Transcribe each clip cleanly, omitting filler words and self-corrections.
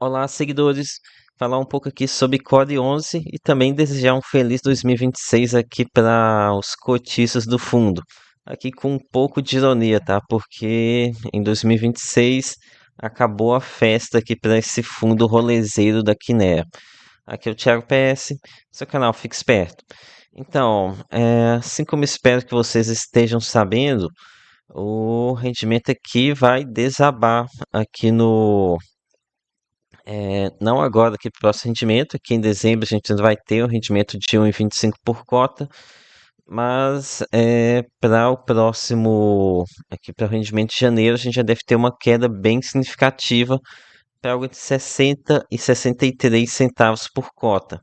Olá, seguidores. Falar um pouco aqui sobre Core 11 e também desejar um feliz 2026 aqui para os cotistas do fundo. Aqui com um pouco de ironia, tá? Porque em 2026 acabou a festa aqui para esse fundo rolezeiro da Kinea. Aqui é o Thiago PS, seu canal Fique Esperto. Então, assim como espero que vocês estejam sabendo, o rendimento aqui vai desabar aqui no não agora aqui para o próximo rendimento, aqui em dezembro a gente ainda vai ter um rendimento de 1,25 por cota, mas para o próximo, aqui para o rendimento de janeiro, a gente já deve ter uma queda bem significativa para algo de 60 e 63 centavos por cota.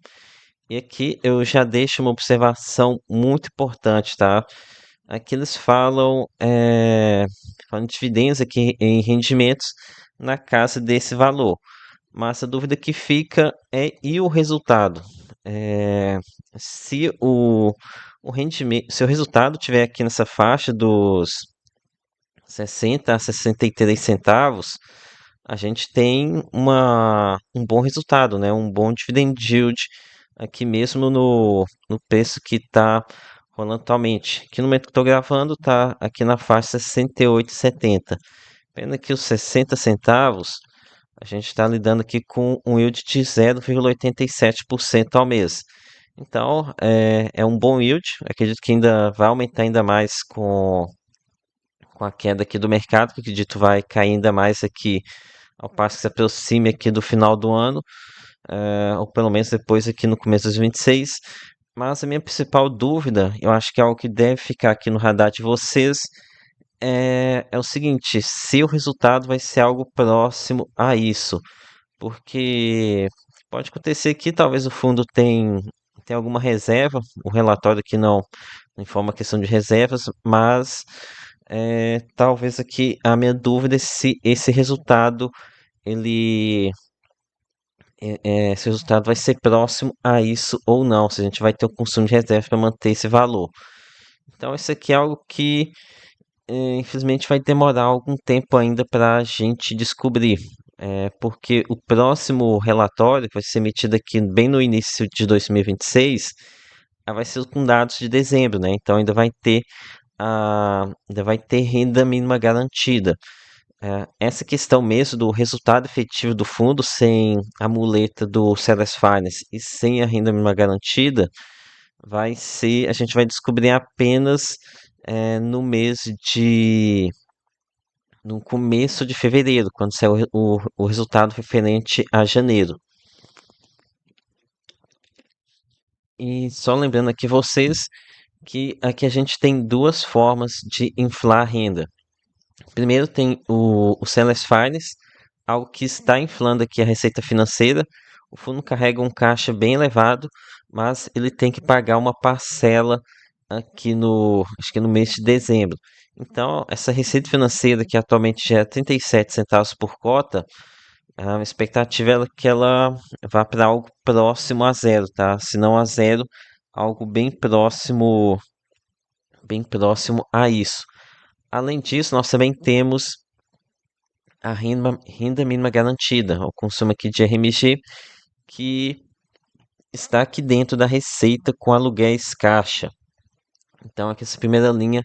E aqui eu já deixo uma observação muito importante, tá? Aqui eles falam de dividendos aqui em rendimentos na casa desse valor. Mas a dúvida que fica é e o resultado? É, se o rendimento, se o resultado tiver aqui nessa faixa dos 60 a 63 centavos, a gente tem um bom resultado, né? Um bom dividend yield aqui mesmo no preço que está rolando atualmente. Aqui no momento que estou gravando, está aqui na faixa 68,70. Pena que os 60 centavos, a gente está lidando aqui com um yield de 0,87% ao mês. Então, é um bom yield. Acredito que ainda vai aumentar ainda mais com a queda aqui do mercado, que acredito vai cair ainda mais aqui ao passo que se aproxime aqui do final do ano, ou pelo menos depois aqui no começo de 2026. Mas a minha principal dúvida, eu acho que é algo que deve ficar aqui no radar de vocês, é o seguinte: se o resultado vai ser algo próximo a isso, porque pode acontecer que talvez o fundo tem alguma reserva, o relatório aqui não informa a questão de reservas, mas talvez aqui a minha dúvida é se esse resultado ele se o resultado vai ser próximo a isso ou não, se a gente vai ter o consumo de reserva para manter esse valor. Então, isso aqui é algo que infelizmente vai demorar algum tempo ainda para a gente descobrir, porque o próximo relatório, que vai ser emitido aqui bem no início de 2026, vai ser com dados de dezembro, né? Então ainda vai ter renda mínima garantida. Essa questão mesmo do resultado efetivo do fundo sem a muleta do Celes Finance e sem a renda mínima garantida, a gente vai descobrir apenas no mês de no começo de fevereiro, quando sair o resultado referente a janeiro. E só lembrando aqui vocês que aqui a gente tem duas formas de inflar a renda. Primeiro tem o Sellers Finance, algo que está inflando aqui a receita financeira. O fundo carrega um caixa bem elevado, mas ele tem que pagar uma parcela aqui acho que no mês de dezembro. Então, essa receita financeira que atualmente já é 37 centavos por cota, a expectativa é que ela vá para algo próximo a zero, tá? Se não a zero, algo bem próximo a isso. Além disso, nós também temos a renda mínima garantida, o consumo aqui de RMG, que está aqui dentro da receita com aluguéis caixa. Então, aqui essa primeira linha,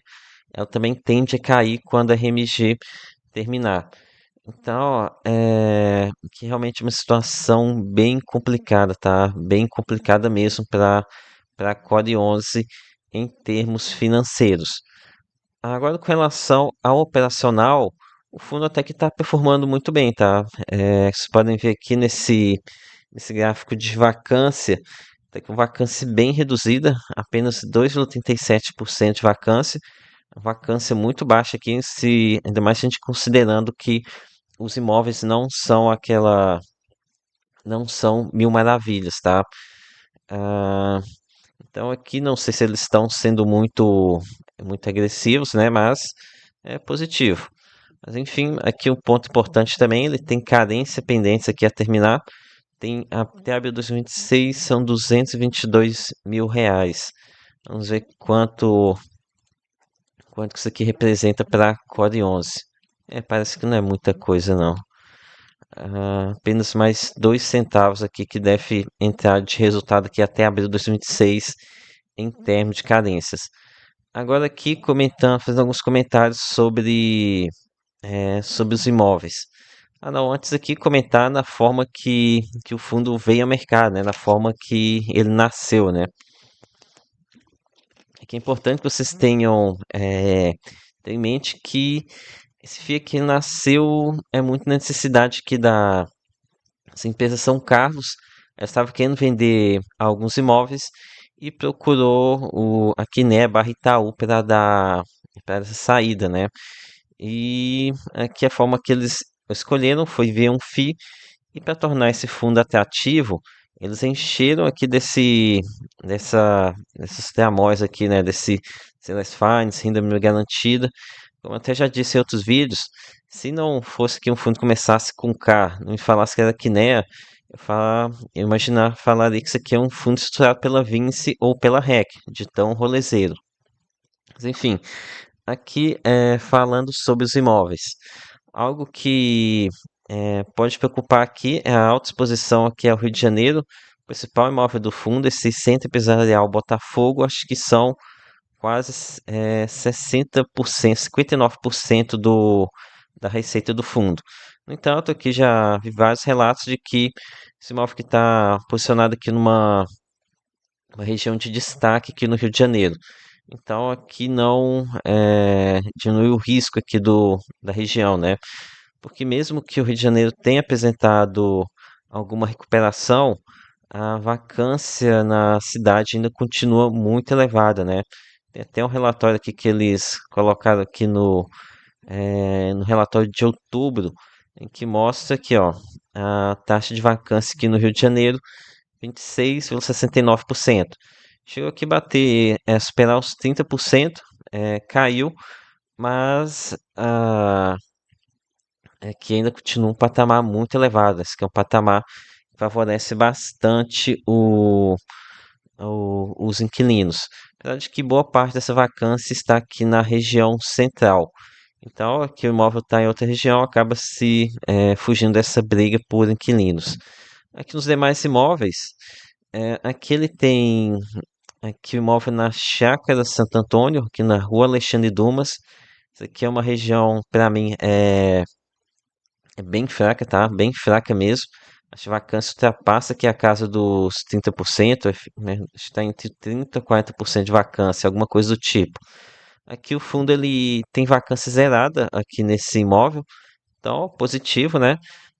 ela também tende a cair quando a RMG terminar. Então, ó, que realmente é uma situação bem complicada, tá? Bem complicada mesmo para a Core 11 em termos financeiros. Agora, com relação ao operacional, o fundo até que está performando muito bem, tá? Vocês podem ver aqui nesse gráfico de vacância, tá com vacância bem reduzida, apenas 2,37% de vacância, vacância muito baixa aqui, ainda mais se a gente considerando que os imóveis não são mil maravilhas, tá? Ah, então aqui não sei se eles estão sendo muito agressivos, né? Mas é positivo. Mas enfim, aqui um ponto importante também, ele tem carência pendente aqui a terminar. Tem até abril de 2026 são 222 mil reais. Vamos ver quanto que isso aqui representa para a Core 11. Parece que não é muita coisa não. apenas mais 2 centavos aqui que deve entrar de resultado aqui até abril de 2026 em termos de cadências. Agora aqui comentando, fazendo alguns comentários sobre os imóveis. Ah, não, antes aqui comentar na forma que o fundo veio ao mercado, né? Na forma que ele nasceu, né? É que é importante que vocês tenham em mente que esse FII aqui nasceu muito na necessidade que essa empresa São Carlos ela estava querendo vender alguns imóveis e procurou a Quiné barra Itaú para essa saída, né? E aqui a forma que eles escolheram foi ver um FII e para tornar esse fundo atrativo, eles encheram aqui desses tramóis aqui, né? Desse Celeste Fines, renda mínima garantida. Como eu até já disse em outros vídeos, se não fosse que um fundo começasse com K, não me falasse que era Kinea, falaria que isso aqui é um fundo estruturado pela Vinci ou pela REC, de tão rolezeiro. Mas enfim, aqui falando sobre os imóveis. Algo que pode preocupar aqui é a alta exposição aqui ao Rio de Janeiro. O principal imóvel do fundo, esse Centro Empresarial Botafogo, acho que são quase 60%, 59% da receita do fundo. No entanto, aqui já vi vários relatos de que esse imóvel que está posicionado aqui numa uma região de destaque aqui no Rio de Janeiro. Então, aqui não diminui o risco aqui da região, né? Porque mesmo que o Rio de Janeiro tenha apresentado alguma recuperação, a vacância na cidade ainda continua muito elevada, né? Tem até um relatório aqui que eles colocaram aqui no relatório de outubro, em que mostra aqui, ó, a taxa de vacância aqui no Rio de Janeiro, 26,69%. Chegou aqui a bater, superar os 30%, caiu, mas que ainda continua um patamar muito elevado. Esse que é um patamar que favorece bastante os inquilinos. Apesar de que boa parte dessa vacância está aqui na região central. Então, aqui o imóvel está em outra região, acaba se fugindo dessa briga por inquilinos. Aqui nos demais imóveis, aqui ele tem aqui o imóvel na Chácara Santo Antônio, aqui na Rua Alexandre Dumas. Isso aqui é uma região, para mim, é bem fraca, tá? Bem fraca mesmo. A vacância ultrapassa aqui a casa dos 30%, né? Está entre 30% e 40% de vacância, alguma coisa do tipo. Aqui o fundo ele tem vacância zerada aqui nesse imóvel, então positivo, né?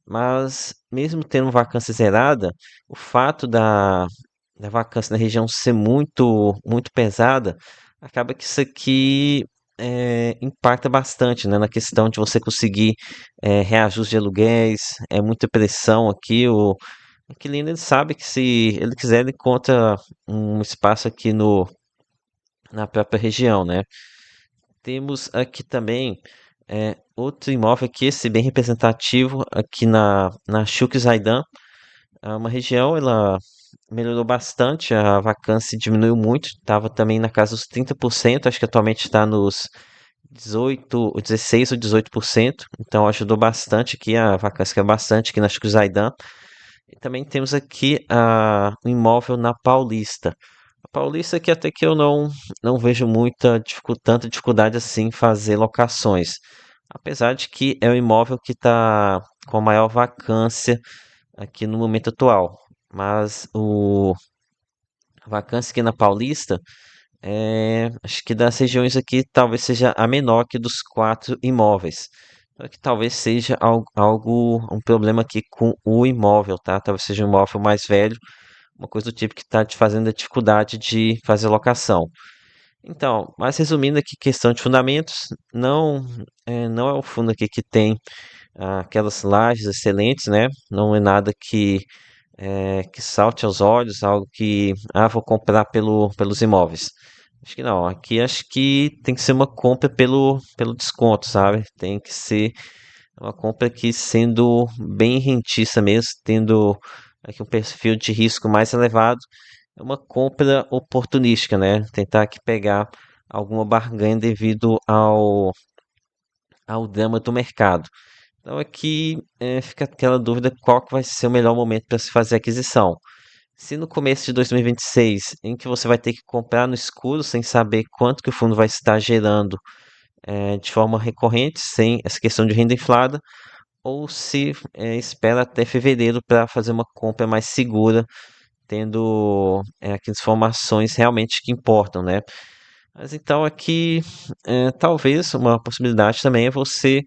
Mas mesmo tendo vacância zerada, o fato da vacância na região ser muito pesada, acaba que isso aqui impacta bastante, né, na questão de você conseguir reajuste de aluguéis, é muita pressão aqui. O inquilino ele sabe que se ele quiser, ele encontra um espaço aqui na própria região, né? Temos aqui também outro imóvel aqui, esse bem representativo, aqui na Chuc Zaidan. É uma região, ela melhorou bastante, a vacância diminuiu muito, estava também na casa dos 30%, acho que atualmente está nos 16 ou 18%, então ajudou bastante aqui, a vacância caiu bastante aqui na Chuc Zaidan. E também temos aqui um imóvel na Paulista. A Paulista aqui até que eu não vejo tanta dificuldade assim em fazer locações. Apesar de que é o imóvel que está com a maior vacância aqui no momento atual. Mas a vacância aqui na Paulista, acho que das regiões aqui talvez seja a menor aqui dos quatro imóveis. Só que talvez seja um problema aqui com o imóvel, tá? Talvez seja um imóvel mais velho, uma coisa do tipo que está te fazendo a dificuldade de fazer locação. Então, mas resumindo aqui, questão de fundamentos, não é o fundo aqui que tem aquelas lajes excelentes, né? Não é nada que salte aos olhos, algo que, vou comprar pelos imóveis. Acho que não, aqui acho que tem que ser uma compra pelo desconto, sabe? Tem que ser uma compra que sendo bem rentista mesmo, tendo aqui um perfil de risco mais elevado, é uma compra oportunística, né? Tentar aqui pegar alguma barganha devido ao drama do mercado. Então aqui fica aquela dúvida qual que vai ser o melhor momento para se fazer a aquisição. Se no começo de 2026, em que você vai ter que comprar no escuro sem saber quanto que o fundo vai estar gerando de forma recorrente, sem essa questão de renda inflada, ou se espera até fevereiro para fazer uma compra mais segura, tendo aquelas informações realmente que importam, né? Mas então aqui, talvez uma possibilidade também é você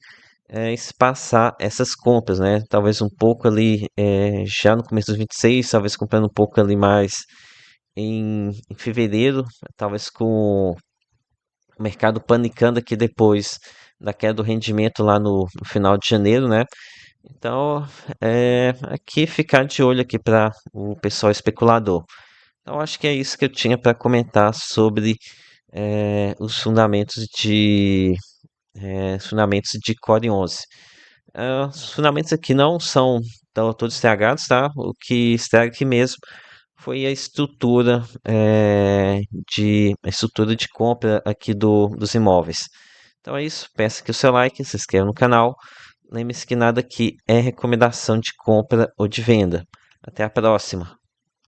espaçar essas compras, né? Talvez um pouco ali já no começo dos 26, talvez comprando um pouco ali mais em fevereiro, talvez com o mercado panicando aqui depois da queda do rendimento lá no final de janeiro, né? Então, aqui ficar de olho aqui para o pessoal especulador. Então, acho que é isso que eu tinha para comentar sobre os fundamentos de Core 11. Os fundamentos aqui não são todos estragados, tá? O que estraga aqui mesmo foi a estrutura de compra aqui dos imóveis. Então é isso. Peço aqui o seu like, se inscreva no canal. Lembre-se que nada aqui é recomendação de compra ou de venda. Até a próxima.